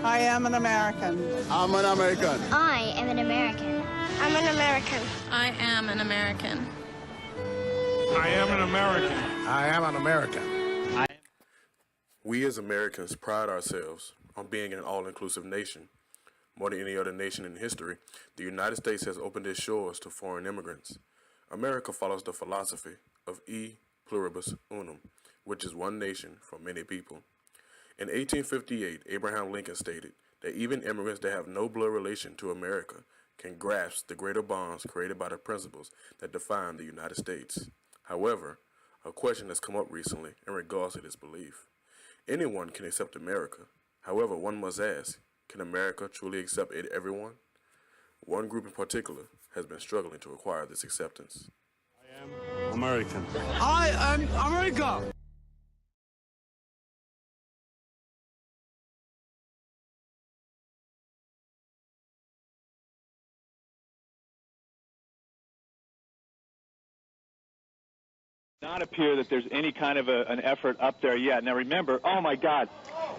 I am an American. I'm an American. I am an American. I'm an American. I am an American. I am an American. I am an American. We as Americans pride ourselves on being an all-inclusive nation. More than any other nation in history, the United States has opened its shores to foreign immigrants. America follows the philosophy of e pluribus unum, which is one nation for many people. In 1858, Abraham Lincoln stated that even immigrants that have no blood relation to America can grasp the greater bonds created by the principles that define the United States. However, a question has come up recently in regards to this belief. Anyone can accept America. However, one must ask, can America truly accept everyone? One group in particular has been struggling to acquire this acceptance. I am American. I am America. Not appear that there's any kind of an effort up there yet. Now remember, oh my God. Oh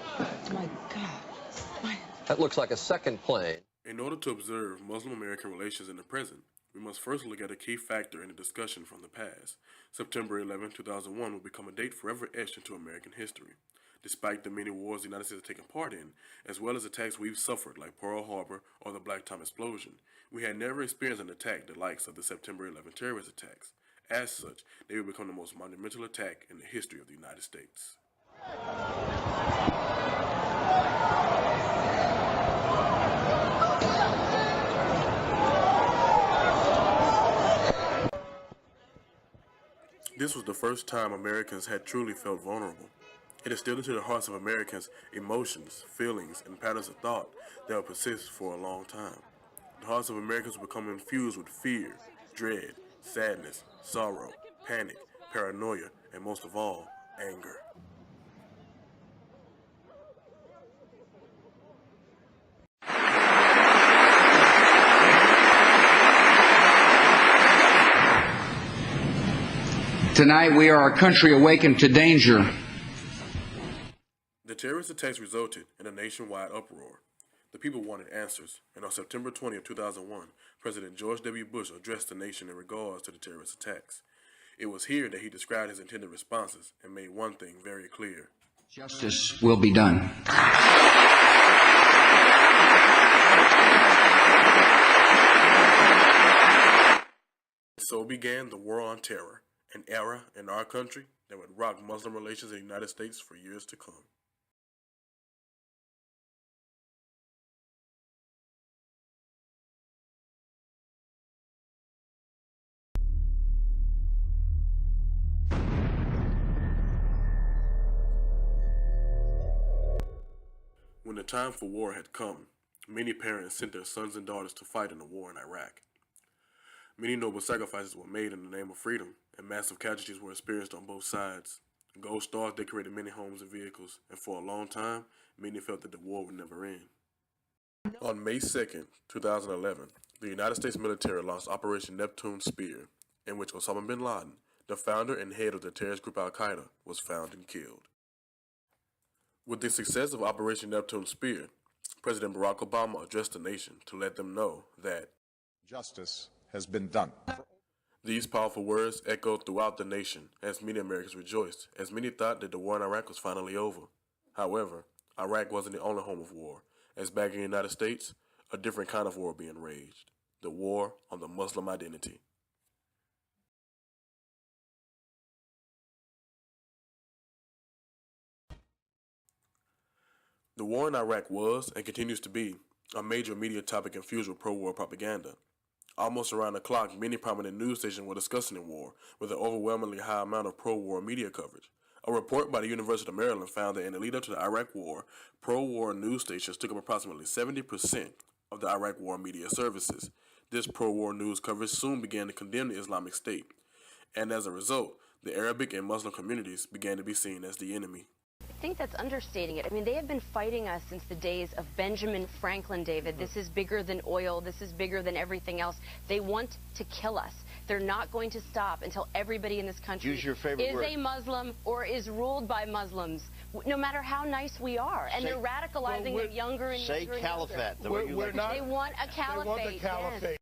my God. That looks like a second plane. In order to observe Muslim-American relations in the present, we must first look at a key factor in the discussion from the past. September 11, 2001 will become a date forever etched into American history. Despite the many wars the United States has taken part in, as well as attacks we've suffered like Pearl Harbor or the Black Tom explosion, we had never experienced an attack the likes of the September 11 terrorist attacks. As such, they will become the most monumental attack in the history of the United States. This was the first time Americans had truly felt vulnerable. It instilled into the hearts of Americans emotions, feelings, and patterns of thought that will persist for a long time. The hearts of Americans will become infused with fear, dread, sadness, sorrow, panic, paranoia, and most of all, anger. Tonight we are a country awakened to danger. The terrorist attacks resulted in a nationwide uproar. The people wanted answers, and on September 20, 2001, President George W. Bush addressed the nation in regards to the terrorist attacks. It was here that he described his intended responses and made one thing very clear. Justice will be done. So began the War on Terror, an era in our country that would rock Muslim relations in the United States for years to come. When the time for war had come, many parents sent their sons and daughters to fight in the war in Iraq. Many noble sacrifices were made in the name of freedom, and massive casualties were experienced on both sides. Gold stars decorated many homes and vehicles, and for a long time, many felt that the war would never end. On May 2nd, 2011, the United States military launched Operation Neptune Spear, in which Osama bin Laden, the founder and head of the terrorist group Al-Qaeda, was found and killed. With the success of Operation Neptune Spear, President Barack Obama addressed the nation to let them know that Justice has been done. These powerful words echoed throughout the nation as many Americans rejoiced, as many thought that the war in Iraq was finally over. However, Iraq wasn't the only home of war, as back in the United States, a different kind of war being waged, the war on the Muslim identity. The war in Iraq was, and continues to be, a major media topic infused with pro-war propaganda. Almost around the clock, many prominent news stations were discussing the war, with an overwhelmingly high amount of pro-war media coverage. A report by the University of Maryland found that in the lead-up to the Iraq War, pro-war news stations took up approximately 70% of the Iraq War media services. This pro-war news coverage soon began to condemn the Islamic State, and as a result, the Arabic and Muslim communities began to be seen as the enemy. I think that's understating it. I mean, they have been fighting us since the days of Benjamin Franklin, David. This is bigger than oil. This is bigger than everything else. They want to kill us. They're not going to stop until everybody in this country Use your favorite is word. a Muslim or is ruled by Muslims, no matter how nice we are. And they're radicalizing their younger and say younger and caliphate. younger. The way you like to say They it. want a caliphate. They want the caliphate. Yes.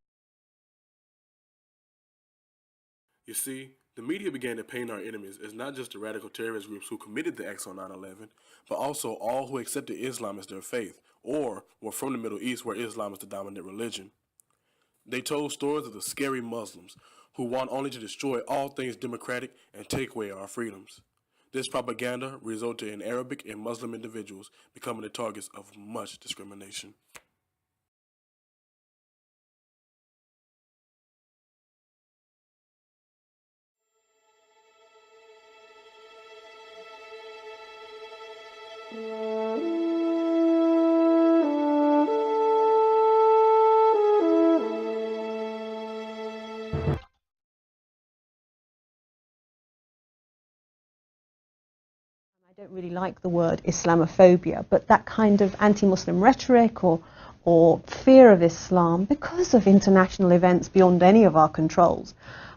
You see, the media began to paint our enemies as not just the radical terrorist groups who committed the acts on 9/11, but also all who accepted Islam as their faith, or were from the Middle East where Islam is the dominant religion. They told stories of the scary Muslims who want only to destroy all things democratic and take away our freedoms. This propaganda resulted in Arabic and Muslim individuals becoming the targets of much discrimination. I don't really like the word Islamophobia, but that kind of anti-Muslim rhetoric or fear of Islam because of international events beyond any of our controls.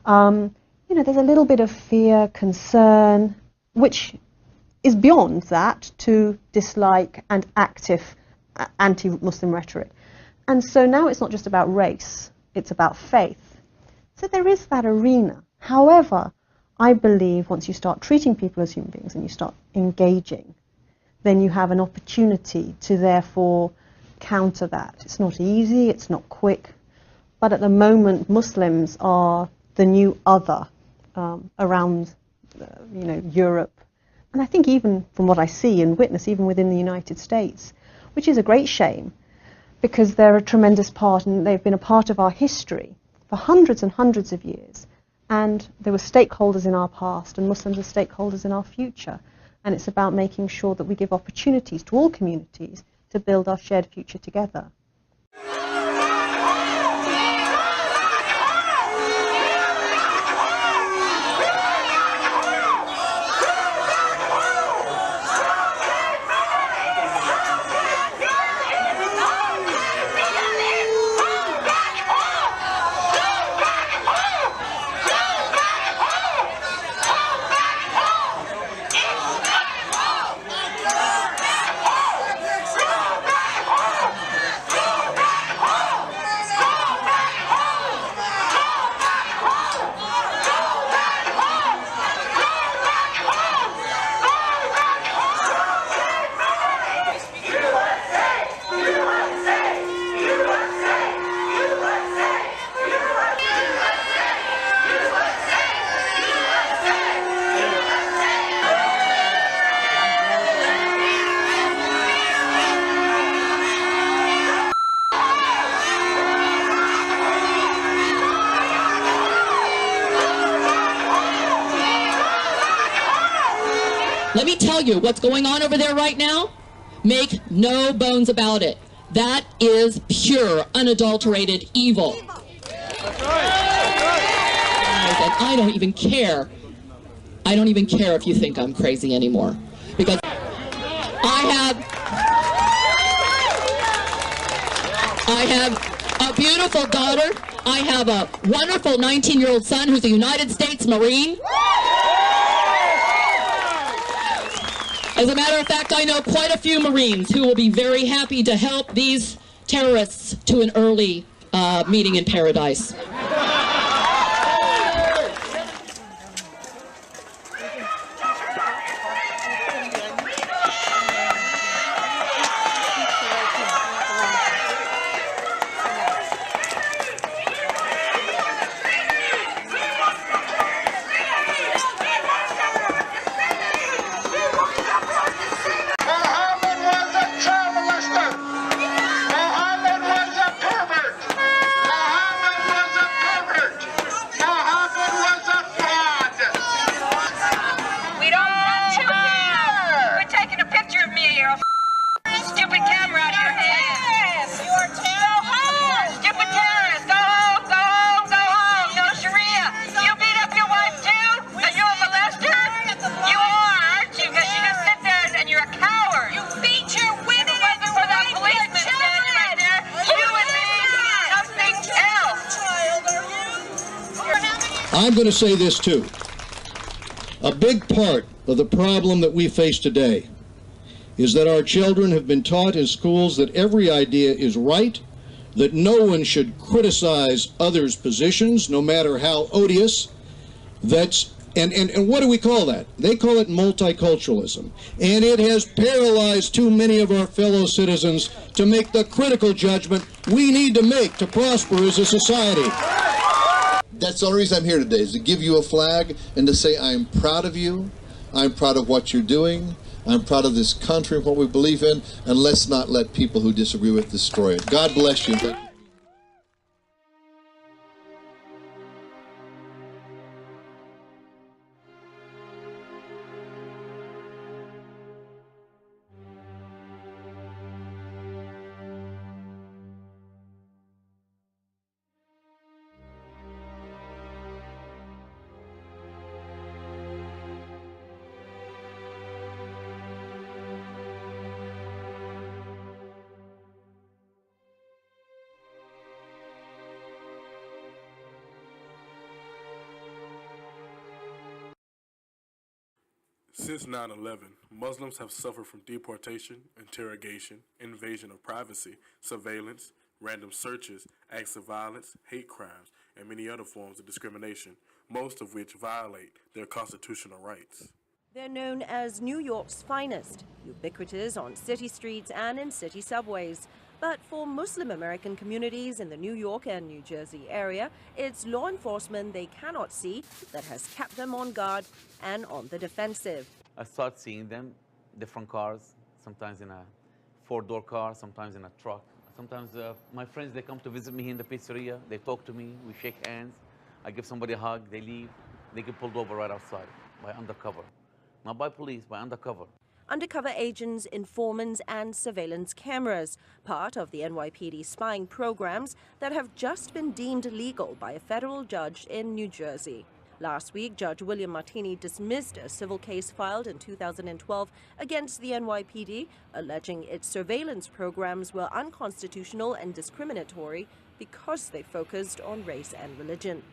You know, there's a little bit of fear, concern, which is beyond that to dislike and active anti-Muslim rhetoric. And so now it's not just about race, it's about faith. So there is that arena. However, I believe once you start treating people as human beings and you start engaging, then you have an opportunity to therefore counter that. It's not easy, it's not quick, but at the moment Muslims are the new other around you know, Europe. And I think even from what I see and witness, even within the United States, which is a great shame, because they're a tremendous part and they've been a part of our history for hundreds and hundreds of years. And there were stakeholders in our past, and Muslims are stakeholders in our future. And it's about making sure that we give opportunities to all communities to build our shared future together. Let me tell you what's going on over there right now. Make no bones about it. That is pure, unadulterated evil. That's right. And I don't even care. I don't even care if you think I'm crazy anymore. Because I have a beautiful daughter. I have a wonderful 19-year-old son who's a United States Marine. As a matter of fact, I know quite a few Marines who will be very happy to help these terrorists to an early meeting in paradise. Muhammad was a pervert. Muhammad was a I'm going to say this too. A big part of the problem that we face today is that our children have been taught in schools that every idea is right, that no one should criticize others' positions, no matter how odious. And what do we call that? They call it multiculturalism. And it has paralyzed too many of our fellow citizens to make the critical judgment we need to make to prosper as a society. That's the only reason I'm here today, is to give you a flag and to say I'm proud of you, I'm proud of what you're doing, I'm proud of this country and what we believe in, and let's not let people who disagree with destroy it. God bless you. Thank you. Since 9/11, Muslims have suffered from deportation, interrogation, invasion of privacy, surveillance, random searches, acts of violence, hate crimes, and many other forms of discrimination, most of which violate their constitutional rights. They're known as New York's finest, ubiquitous on city streets and in city subways. But for Muslim American communities in the New York and New Jersey area, it's law enforcement they cannot see that has kept them on guard and on the defensive. I start seeing them, different cars, sometimes in a four-door car, sometimes in a truck. Sometimes my friends, they come to visit me here in the pizzeria, they talk to me, we shake hands, I give somebody a hug, they leave, they get pulled over right outside by undercover. Not by police, by undercover. Undercover agents, informants, and surveillance cameras, part of the NYPD spying programs that have just been deemed legal by a federal judge in New Jersey. Last week, Judge William Martini dismissed a civil case filed in 2012 against the NYPD, alleging its surveillance programs were unconstitutional and discriminatory because they focused on race and religion.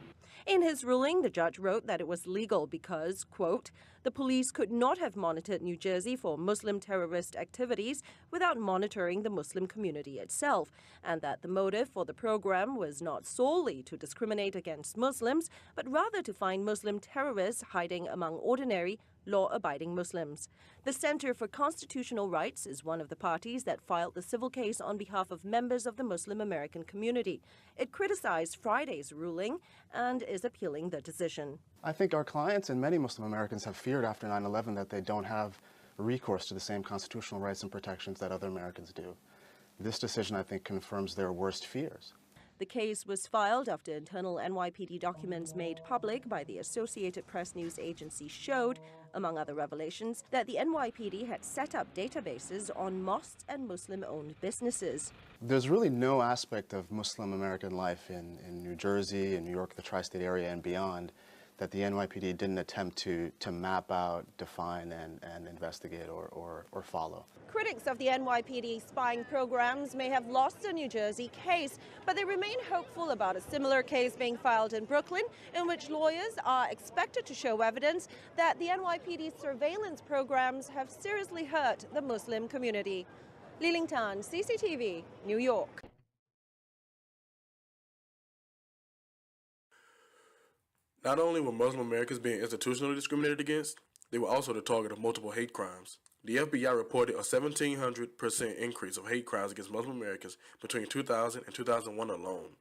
In his ruling, the judge wrote that it was legal because, quote, the police could not have monitored New Jersey for Muslim terrorist activities without monitoring the Muslim community itself, and that the motive for the program was not solely to discriminate against Muslims, but rather to find Muslim terrorists hiding among ordinary, law-abiding Muslims. The Center for Constitutional Rights is one of the parties that filed the civil case on behalf of members of the Muslim American community. It criticized Friday's ruling and is appealing the decision. I think our clients and many Muslim Americans have feared after 9/11 that they don't have recourse to the same constitutional rights and protections that other Americans do. This decision, I think, confirms their worst fears. The case was filed after internal NYPD documents made public by the Associated Press news agency showed, among other revelations, that the NYPD had set up databases on mosques and Muslim-owned businesses. There's really no aspect of Muslim American life in New Jersey, in New York, the tri-state area, and beyond that the NYPD didn't attempt to map out, define, and investigate or follow. Critics of the NYPD spying programs may have lost the New Jersey case, but they remain hopeful about a similar case being filed in Brooklyn, in which lawyers are expected to show evidence that the NYPD's surveillance programs have seriously hurt the Muslim community. Li Ling Tan, CCTV, New York. Not only were Muslim Americans being institutionally discriminated against, they were also the target of multiple hate crimes. The FBI reported a 1,700% increase of hate crimes against Muslim Americans between 2000 and 2001 alone.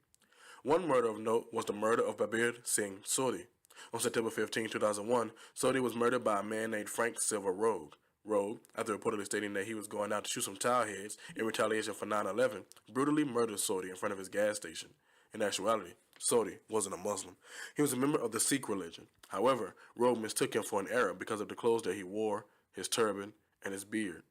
One murder of note was the murder of Babir Singh Sodhi. On September 15, 2001, Sodhi was murdered by a man named Frank Silver Rogue. Rogue, after reportedly stating that he was going out to shoot some towel heads in retaliation for 9/11, brutally murdered Sodhi in front of his gas station. In actuality, Sodhi wasn't a Muslim. He was a member of the Sikh religion. However, Rogue mistook him for an Arab because of the clothes that he wore, his turban, and his beard.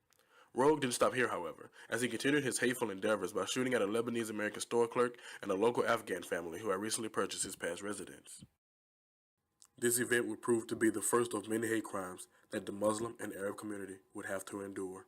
Rogue didn't stop here, however, as he continued his hateful endeavors by shooting at a Lebanese-American store clerk and a local Afghan family who had recently purchased his past residence. This event would prove to be the first of many hate crimes that the Muslim and Arab community would have to endure.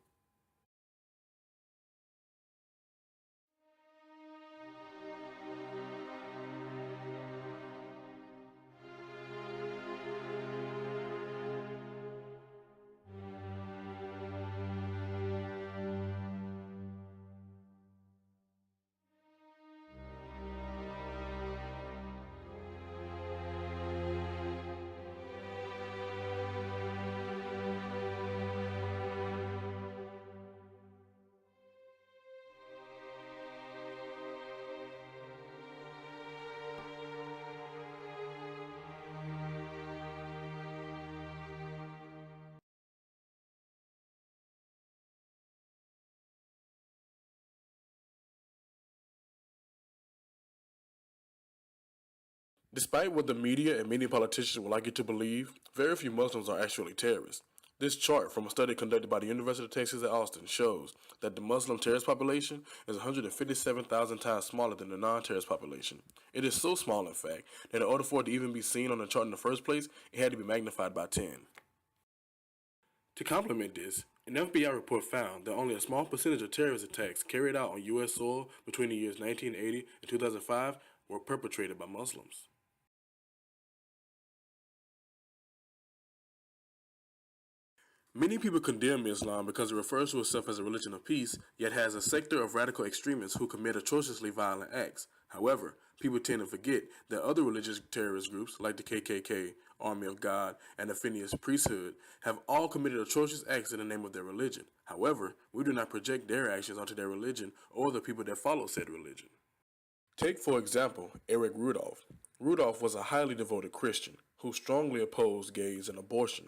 Despite what the media and many politicians would like you to believe, very few Muslims are actually terrorists. This chart from a study conducted by the University of Texas at Austin shows that the Muslim terrorist population is 157,000 times smaller than the non-terrorist population. It is so small, in fact, that in order for it to even be seen on the chart in the first place, it had to be magnified by 10. To complement this, an FBI report found that only a small percentage of terrorist attacks carried out on U.S. soil between the years 1980 and 2005 were perpetrated by Muslims. Many people condemn Islam because it refers to itself as a religion of peace, yet has a sector of radical extremists who commit atrociously violent acts. However, people tend to forget that other religious terrorist groups like the KKK, Army of God, and the Phineas priesthood have all committed atrocious acts in the name of their religion. However, we do not project their actions onto their religion or the people that follow said religion. Take, for example, Eric Rudolph. Rudolph was a highly devoted Christian who strongly opposed gays and abortion.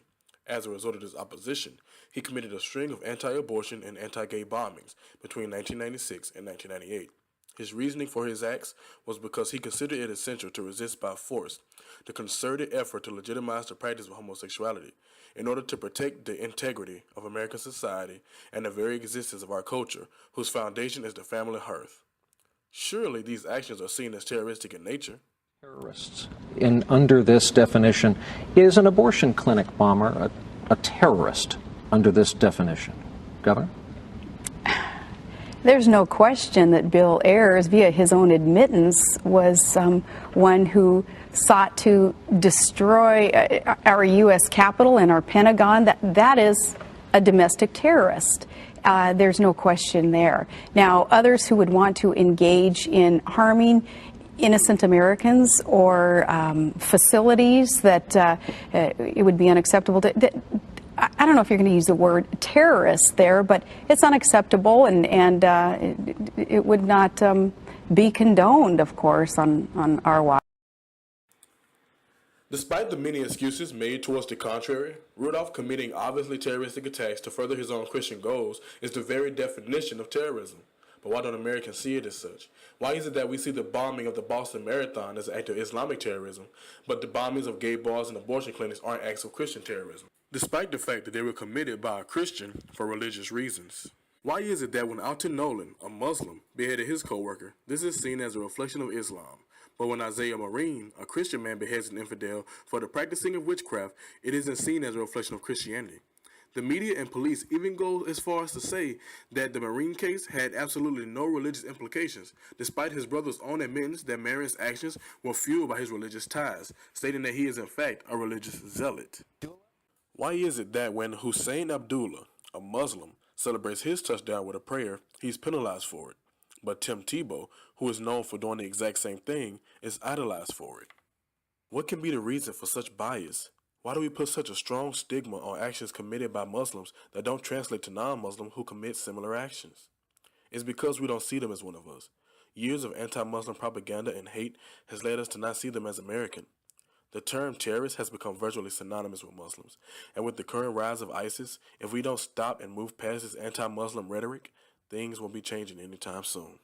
As a result of this opposition, he committed a string of anti-abortion and anti-gay bombings between 1996 and 1998. His reasoning for his acts was because he considered it essential to resist by force the concerted effort to legitimize the practice of homosexuality in order to protect the integrity of American society and the very existence of our culture, whose foundation is the family hearth. Surely these actions are seen as terroristic in nature. Terrorists, under this definition, is an abortion clinic bomber a terrorist under this definition? Governor? There's no question that Bill Ayers, via his own admittance, was one who sought to destroy our U.S. Capitol and our Pentagon. That is a domestic terrorist. There's no question there. Now, others who would want to engage in harming innocent Americans or facilities that it would be unacceptable to. I don't know if you're going to use the word terrorist there, but it's unacceptable, and it would not be condoned, of course, on our watch. Despite the many excuses made towards the contrary, Rudolph committing obviously terroristic attacks to further his own Christian goals is the very definition of terrorism. But why don't Americans see it as such? Why is it that we see the bombing of the Boston Marathon as an act of Islamic terrorism, but the bombings of gay bars and abortion clinics aren't acts of Christian terrorism, despite the fact that they were committed by a Christian for religious reasons? Why is it that when Alton Nolan, a Muslim, beheaded his co-worker, this is seen as a reflection of Islam, but when Isaiah Marine, a Christian man, beheads an infidel for the practicing of witchcraft, it isn't seen as a reflection of Christianity? The media and police even go as far as to say that the Marine case had absolutely no religious implications, despite his brother's own admittance that Marine's actions were fueled by his religious ties, stating that he is in fact a religious zealot. Why is it that when Hussein Abdullah, a Muslim, celebrates his touchdown with a prayer, he's penalized for it, but Tim Tebow, who is known for doing the exact same thing, is idolized for it? What can be the reason for such bias? Why do we put such a strong stigma on actions committed by Muslims that don't translate to non-Muslims who commit similar actions? It's because we don't see them as one of us. Years of anti-Muslim propaganda and hate has led us to not see them as American. The term terrorist has become virtually synonymous with Muslims, and with the current rise of ISIS, if we don't stop and move past this anti-Muslim rhetoric, things won't be changing anytime soon.